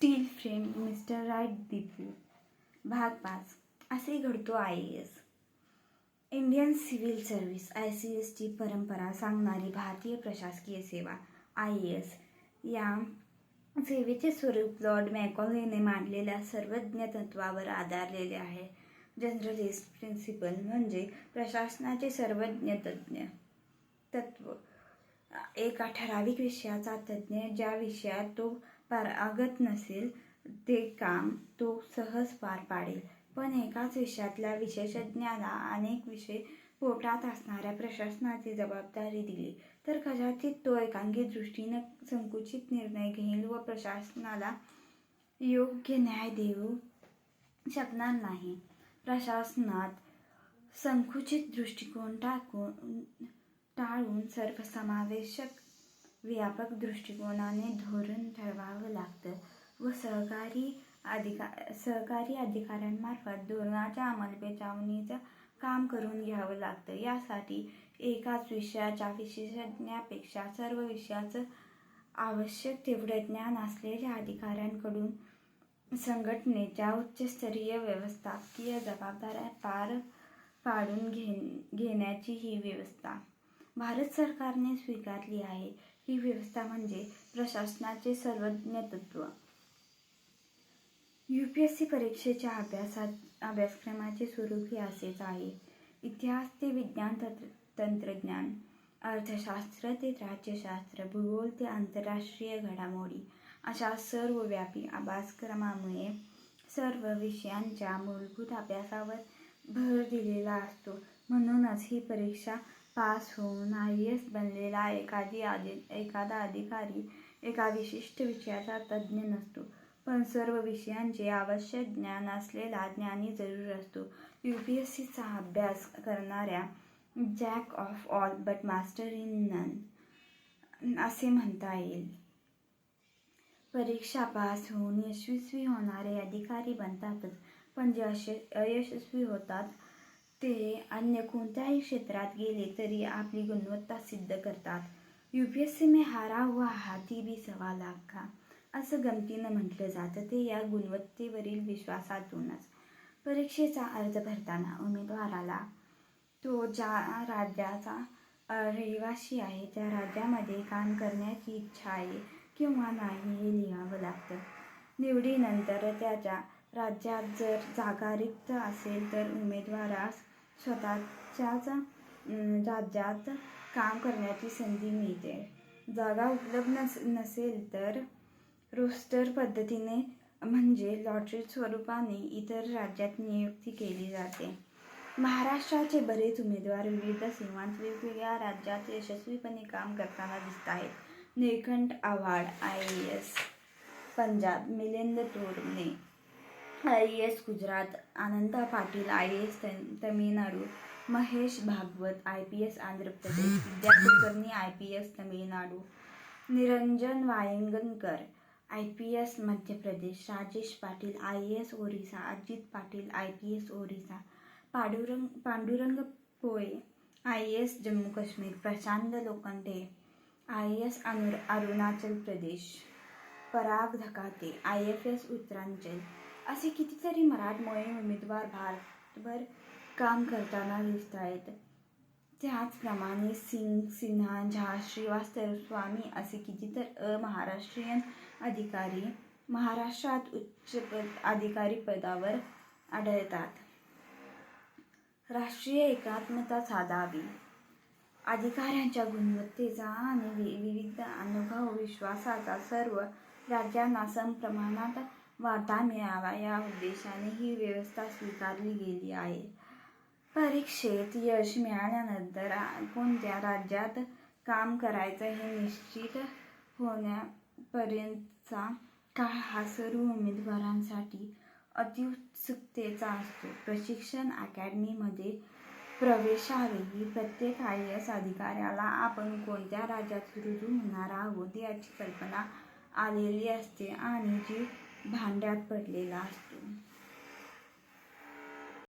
Steel frame mister right Deepu. भाग 5. असे घडतो IAS. इंडियन सिव्हिल सर्व्हिस ICSची परंपरा सांगणारी भारतीय प्रशासकीय सेवा IAS. या सेवेचे स्वरूप लॉर्ड मॅकॉलेने मांडलेल्या सर्वज्ञ तत्वावर आधारलेले आहे. जनरलिस्ट प्रिन्सिपल म्हणजे प्रशासनाचे सर्वज्ञ तत्व. एका ठराविक विषयाचा तज्ज्ञ ज्या विषयात तो पारंगत नसेल ते काम तो सहज पार पाडेल, पण एकाच विषयातल्या विशेषज्ञाला अनेक विषय पोटात असणाऱ्या प्रशासनाची जबाबदारी दिली तर कदाचित तो एकांगी दृष्टीने संकुचित निर्णय घेईल व प्रशासनाला योग्य न्याय देऊ शकणार नाही. प्रशासनात संकुचित दृष्टिकोन टाळून सर्वसमावेशक व्यापक दृष्टिकोनाने धोरण ठरवावं लागतं व सहकारी अधिकाऱ्यांमार्फत धोरणाच्या अंमलबजावणीचं काम करून घ्यावं लागतं. यासाठी एकाच विषयाच्या विशेषज्ञापेक्षा सर्व विषयाचं आवश्यक तेवढं ज्ञान असलेल्या अधिकाऱ्यांकडून संघटनेच्या उच्चस्तरीय व्यवस्थापकीय जबाबदाऱ्या पार पाडून घेण्याची ही व्यवस्था भारत सरकारने स्वीकारली आहे. ही व्यवस्था म्हणजे प्रशासनाचे सर्वज्ञ तत्व. UPSC परीक्षेच्या अभ्यासक्रमाचे स्वरूप असेच आहे. इतिहास ते विज्ञान तंत्रज्ञान, अर्थशास्त्र ते राज्यशास्त्र, भूगोल ते आंतरराष्ट्रीय घडामोडी अशा सर्वव्यापी अभ्यासक्रमामुळे सर्व विषयांच्या मूलभूत अभ्यासावर भर दिलेला असतो. म्हणूनच ही परीक्षा पास होऊन IAS बनलेला एखादा अधिकारी एका विशिष्ट विषयाचा तज्ज्ञ नसतो, पण सर्व विषयांचे आवश्यक ज्ञान असलेला ज्ञानी जरूर असतो. UPSCचा अभ्यास करणाऱ्या jack of all but master in none असे म्हणता येईल. परीक्षा पास होऊन यशस्वी होणारे अधिकारी बनतातच, पण जे अयशस्वी होतात ते अन्य कोणत्याही क्षेत्रात गेले तरी आपली गुणवत्ता सिद्ध करतात. UPSC में हारा हुआ हाथी भी सवा लाख का असं गमतीनं म्हटलं जातं ते या गुणवत्तेवरील विश्वासातूनच. परीक्षेचा अर्ज भरताना उमेदवाराला तो ज्या राज्याचा रहिवासी आहे त्या राज्यामध्ये काम करण्याची इच्छा आहे किंवा नाही हे लिहावं लागतं. निवडीनंतर त्याच्या राज्यात जर जागा रिक्त असेल तर उमेदवारास स्वतःच्याच राज्यात काम करण्याची संधी मिळते. जागा उपलब्ध नसेल तर रोस्टर पद्धतीने म्हणजे लॉटरी स्वरूपाने इतर राज्यात नियुक्ती केली जाते. महाराष्ट्राचे बरेच उमेदवार विविध सीमांत वेगवेगळ्या राज्यात यशस्वीपणे काम करताना दिसत आहेत. नीलकंठ आव्हाड IAS पंजाब, मिलिंद तोरणे IAS गुजरात, आनंदा पाटील IAS तमिळनाडू, महेश भागवत IPS आंध्र प्रदेश, विद्या Kulkarni IPS Tamil Nadu, Niranjan Wayangankar IPS Madhya Pradesh, Rajesh Patil IAS Orissa, Ajit Patil IPS Orissa, Pandurang पोळे IAS जम्मू काश्मीर, प्रशांत लोखंडे IAS अरुणाचल प्रदेश, पराग धकाते IFS उत्तरांचल असे कितीतरी मराठमोळे उमेदवार भारतभर काम करताना दिसत आहेत. त्याचप्रमाणे सिंग, सिन्हा, झा, श्रीवास्तव, स्वामी असे कितीतरी अमहाराष्ट्रीयन अधिकारी महाराष्ट्रात उच्च अधिकारी पदावर आढळतात. राष्ट्रीय एकात्मता साधावी. अधिकाऱ्यांच्या गुणवत्तेचा आणि विविध अनुभव विश्वासाचा सर्व राज्यांना समप्रमाणात वाटा मिळावा या उद्देशाने ही व्यवस्था स्वीकारली गेली आहे. परीक्षेत यश मिळाल्यानंतर कोणत्या राज्यात काम करायचं हे निश्चित होण्यापर्यंतचा काळ हा सर्व उमेदवारांसाठी अत्युत्सुकतेचा असतो. प्रशिक्षण अकॅडमीमध्ये प्रवेशावेळी प्रत्येक IAS अधिकाऱ्याला आपण कोणत्या राज्यात रुजू होणार आहोत याची कल्पना आलेली असते आणि जीव भांड्यात पडलेला असतो.